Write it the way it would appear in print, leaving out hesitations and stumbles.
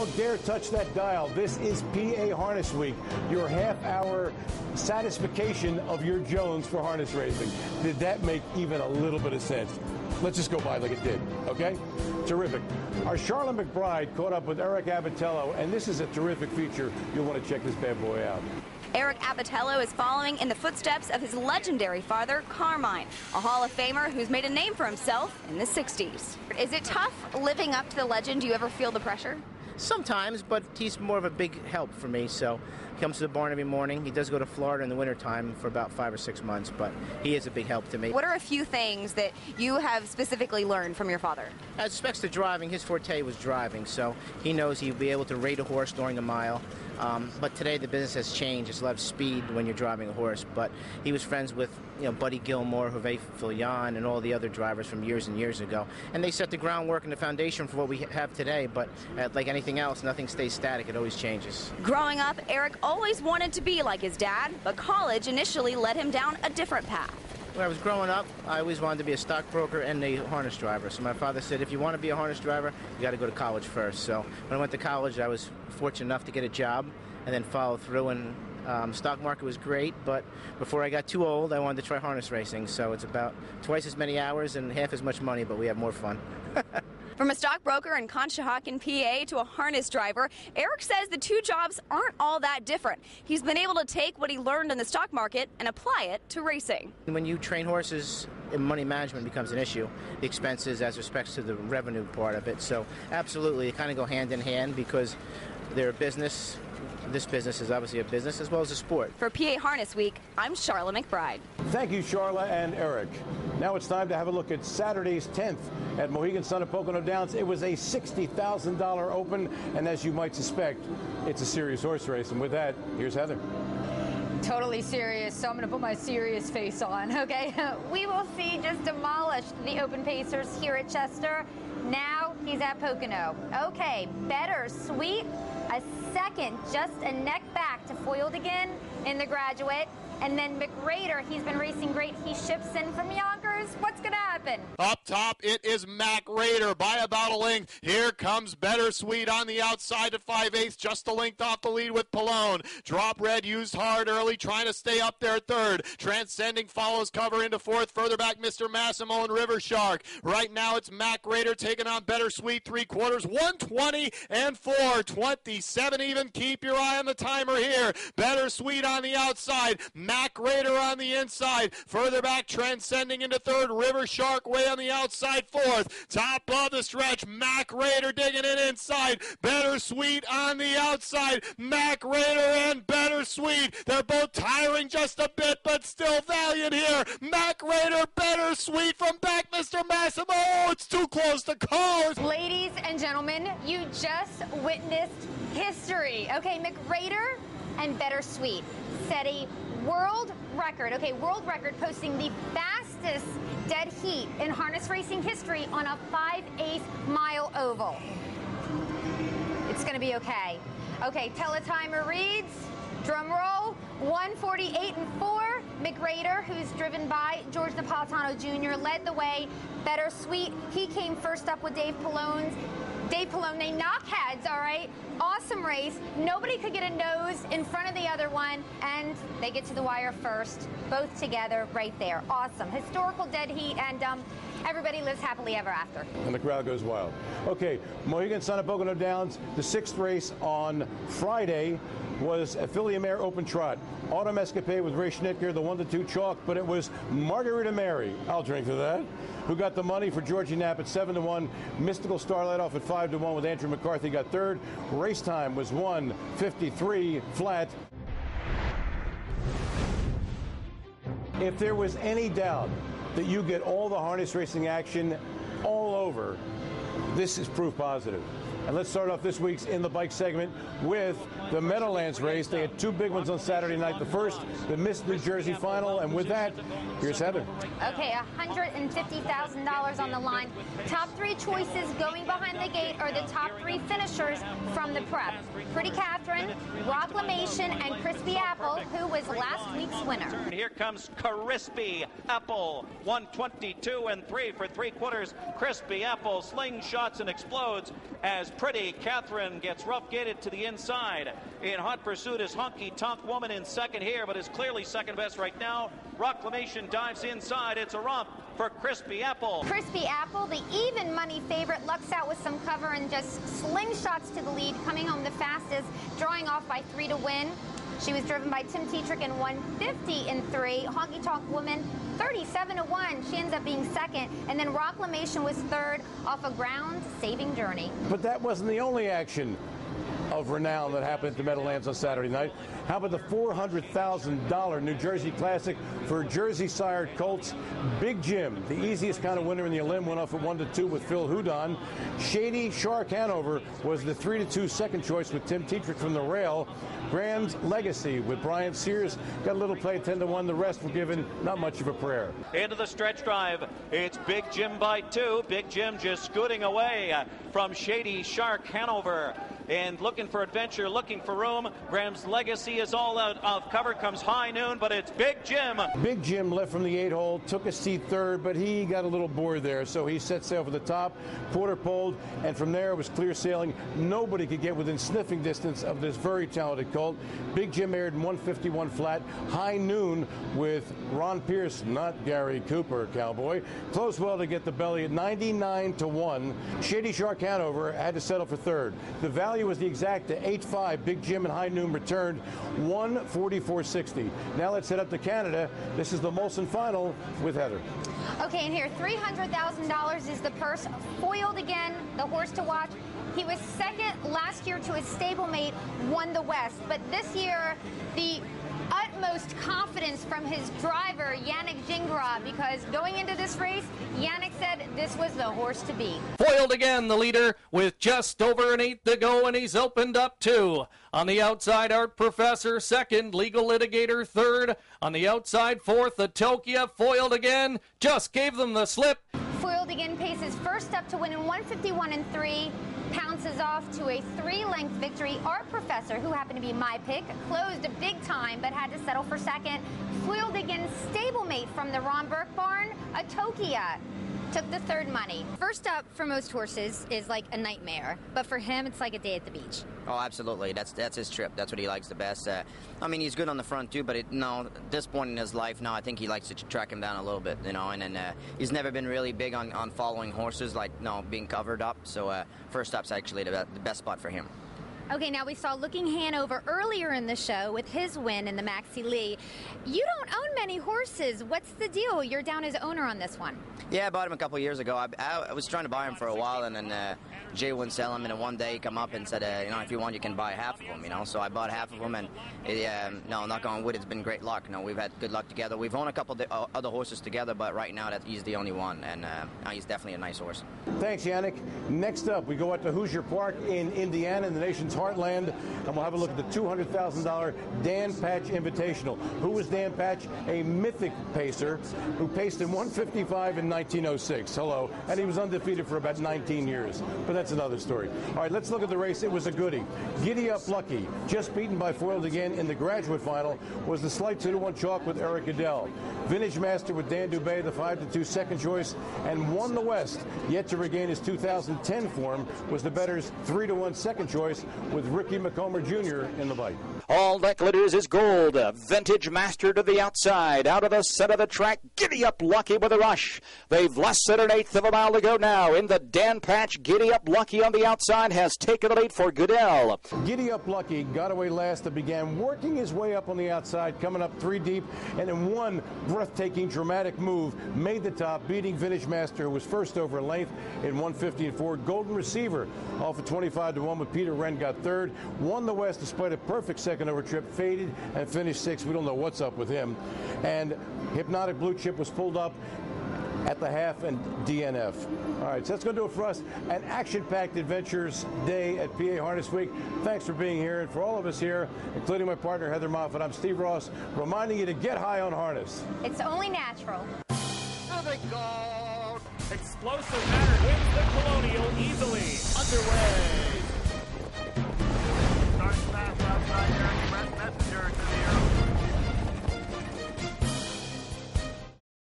Don't dare touch that dial. This is PA Harness Week, your half-hour satisfaction of your Jones for harness racing. Did that make even a little bit of sense? Let's just go by like it did, okay? Terrific. Our Sharla McBride caught up with Eric Abbatiello, and this is a terrific feature. You'll want to check this bad boy out. Eric Abbatiello is following in the footsteps of his legendary father, Carmine, a Hall of Famer who's made a name for himself in the 60s. Is it tough living up to the legend? Do you ever feel the pressure? Sometimes, but he's more of a big help for me, so he comes to the barn every morning. He does go to Florida in the wintertime for about 5 or 6 months, but he is a big help to me. What are a few things that you have specifically learned from your father? As respects to driving, his forte was driving, so he knows he'll be able to rate a horse during a mile. But today the business has changed. It's a lot of speed when you're driving a horse. But he was friends with, Buddy Gilmore, Hervé Filion, and all the other drivers from years and years ago. And they set the groundwork and the foundation for what we have today. But like anything else, nothing stays static. It always changes. Growing up, Eric always wanted to be like his dad, but college initially led him down a different path. When I was growing up, I always wanted to be a stockbroker and a harness driver. So my father said, if you want to be a harness driver, you got to go to college first. So when I went to college, I was fortunate enough to get a job and then follow through. And stock market was great, but before I got too old, I wanted to try harness racing. So it's about twice as many hours and half as much money, but we have more fun. From a stockbroker in Conshohocken, PA, to a harness driver, Eric says the two jobs aren't all that different. He's been able to take what he learned in the stock market and apply it to racing. When you train horses, money management becomes an issue. The expenses as respects to the revenue part of it. So absolutely, they kind of go hand in hand because they're a business. This business is obviously a business as well as a sport. For PA Harness Week, I'm Sharla McBride. Thank you, Sharla and Eric. Now it's time to have a look at Saturday's 10th at Mohegan Sun at Pocono Downs. It was a $60,000 open, and as you might suspect, it's a serious horse race. And with that, here's Heather. Totally serious, so I'm going to put my serious face on, okay? We will see just demolished the Open Pacers here at Chester. Now he's at Pocono. Okay, better, sweet. A second, just a neck back to foiled again in the Graduate. And then McRader, he's been racing great. He ships in from Yonkers. What's going to happen? Up top, it is Mac Raider by about a length. Here comes Better Sweet on the outside at 5/8, just a length off the lead with Pallone. Drop Red used hard early, trying to stay up there third. Transcending follows cover into fourth. Further back, Mr. Massimo and River Shark. Right now, it's Mac Raider taking on Better Sweet, 3/4, 120 and 4:27 even. Keep your eye on the timer here. Better Sweet on the outside. Mac Raider on the inside. Further back, Transcending into third. River Shark way on the outside, fourth. Top of the stretch, Mac Raider digging it inside. Better Sweet on the outside. Mac Raider and Better Sweet. They're both tiring just a bit, but still valiant here. Mac Raider, Better Sweet from back, Mr. Massimo. Oh, it's too close to call. Ladies and gentlemen, you just witnessed history. Okay, McRader and Better Sweet set a world record, world record, posting the fastest dead heat in harness racing history on a 5/8 mile oval. It's going to be okay. Okay, teletimer reads, drum roll, 148 and 4. McRader, who's driven by George Napolitano Jr., led the way. Better Sweet, he came first up with Dave Pallone. They knock heads, all right? Awesome race. Nobody could get a nose in front of the other one, and they get to the wire first, both together right there. Awesome. Historical dead heat, and everybody lives happily ever after. And the crowd goes wild. Okay, Mohegan Sun at Pocono Downs. The 6th race on Friday was a Philly Mare Open Trot. Autumn Escapade with Ray Schnitker, the 1-2 chalk, but it was Margarita Mary, I'll drink to that, who got the money for Georgie Knapp at 7-1. Mystical Star led off at 5-1 with Andrew McCarthy got third. Race time was 1:53 flat. If there was any doubt that you get all the harness racing action all over, this is proof positive. And let's start off this week's In the Bike segment with the Meadowlands race. They had two big ones on Saturday night. The first, the Miss New Jersey Final. And with that, here's Heather. Okay, $150,000 on the line. Top three choices going behind the gate are the top three finishers from the prep. Pretty Catherine, Rocklamation, and Crispy Apple, who was last week's winner. Here comes Crispy Apple, 122 and 3 for 3/4. Crispy Apple slingshots and explodes as Pretty Catherine gets rough gated to the inside. In hot pursuit is Honky Tonk Woman in second here, but is clearly second best right now. Proclamation dives inside. It's a romp for Crispy Apple. Crispy Apple, the even money favorite, lucks out with some cover and just slingshots to the lead, coming home the fastest, drawing off by 3 to win. She was driven by Tim Tetrick in 150 in 3. Honky Tonk Woman, 37 to 1. She ends up being second. And then Proclamation was third off a ground-saving journey. But that wasn't the only action of renown that happened at the Meadowlands on Saturday night. How about the $400,000 New Jersey Classic for Jersey sired colts? Big Jim, the easiest kind of winner in the Elim, went off at 1-2 with Phil Houdon. Shady Shark Hanover was the 3-2 second choice with Tim Tetrick from the rail. Graham's Legacy with Brian Sears got a little play, 10-1. The rest were given not much of a prayer. Into the stretch drive. It's Big Jim by 2. Big Jim just scooting away from Shady Shark Hanover. And looking for adventure, looking for room. Graham's Legacy is all out of cover. Comes High Noon, but it's Big Jim. Big Jim left from the 8-hole, took a seat third, but he got a little bored there, so he set sail for the top, quarter poled, and from there it was clear sailing. Nobody could get within sniffing distance of this very talented colt. Big Jim aired in 151 flat. High Noon with Ron Pierce, not Gary Cooper, cowboy, closed well to get the belly at 99 to 1. Shady Shark Hanover had to settle for third. The value was the exact to 8-5. Big Jim and High Noon returned 144.60. Now let's head up to Canada. This is the Molson Final with Heather. Okay, and here, $300,000 is the purse. Foiled again, the horse to watch. He was second last year to his stablemate, Won the West. But this year, the utmost confidence from his driver, Yannick Gingras, because going into this race, Yannick said this was the horse to beat. Foiled again, the leader, with just over an 8 to go, and he's opened up 2. On the outside, Art Professor, second. Legal Litigator, third. On the outside, fourth, Atokia, foiled again, just gave them the slip. Foiled again paces first up to win in 151 and 3. Pounces off to a 3-length victory. Art Professor, who happened to be my pick, closed a big time but had to settle for second. Foiled again stablemate from the Ron Burke barn, Atokia, took the third money. First up for most horses is like a nightmare, but for him it's like a day at the beach. Oh, absolutely. That's his trip. That's what he likes the best. I mean, he's good on the front too, but at this point in his life now, I think he likes to track him down a little bit, you know. And then he's never been really big on following horses, like being covered up. So first up's actually the best spot for him. Okay, now we saw Looking Hanover earlier in the show with his win in the Maxi Lee. You don't own many horses. What's the deal? You're down as owner on this one. Yeah, I bought him a couple years ago. I was trying to buy him for a while, and then Jay wouldn't sell him. And then one day he come up and said, if you want, you can buy half of them, you know. So I bought half of them, and knock on wood, it's been great luck. You know, we've had good luck together. We've owned a couple other horses together, but right now he's the only one, and he's definitely a nice horse. Thanks, Yannick. Next up, we go out to Hoosier Park in Indiana, in the nation's heartland, and we'll have a look at the $200,000 Dan Patch Invitational. Who was Dan Patch? A mythic pacer who paced in 155 in 1906. Hello. And he was undefeated for about 19 years. But that's another story. All right, let's look at the race. It was a goodie. Giddy Up Lucky, just beaten by Foiled again in the graduate final, was the slight 2-1 chalk with Eric Abbatiello. Vintage Master with Dan Dubé, the 5-2 second choice, and Won the West, yet to regain his 2010 form, was the bettor's 3-1 second choice with Ricky McComber Jr. in the bite. All that glitters is gold. Vintage Master to the outside. Out of the center of the track. Giddy Up Lucky with a rush. They've less than 1/8 of a mile to go now. In the Dan Patch, Giddy Up Lucky on the outside has taken the lead for Goodell. Giddy Up Lucky got away last and began working his way up on the outside, coming up 3 deep, and in one breathtaking, dramatic move, made the top, beating Vintage Master, who was first over a length in 150-4. Golden Receiver off at 25-1 with Peter Wren got third. Won the West despite a perfect second over trip, faded and finished 6th. We don't know what's up with him. And Hypnotic Blue Chip was pulled up at the half and DNF. All right, so that's going to do it for us. An action-packed adventures day at PA Harness Week. Thanks for being here. And for all of us here, including my partner Heather Moffat, I'm Steve Ross, reminding you to get high on harness. It's only natural. There they go. Explosive Matter wins the Colonial easily. Underway. Starting fast outside here. Express Messenger to the air.